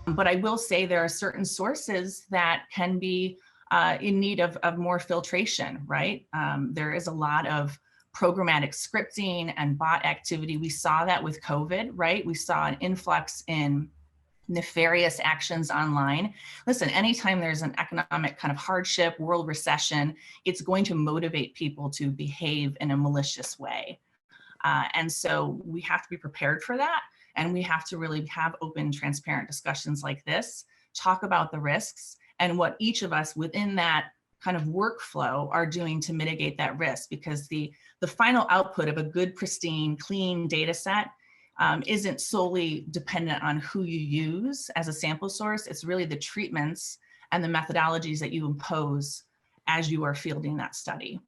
But I will say there are certain sources that can be in need of more filtration, right? There is a lot of programmatic scripting and bot activity. We saw that with COVID, right? We saw an influx in nefarious actions online. Listen, anytime there's an economic kind of hardship, world recession, it's going to motivate people to behave in a malicious way. And so we have to be prepared for that. And we have to really have open, transparent discussions like this, talk about the risks and what each of us within that kind of workflow are doing to mitigate that risk, because the final output of a good, pristine, clean data set isn't solely dependent on who you use as a sample source. It's really the treatments and the methodologies that you impose as you are fielding that study.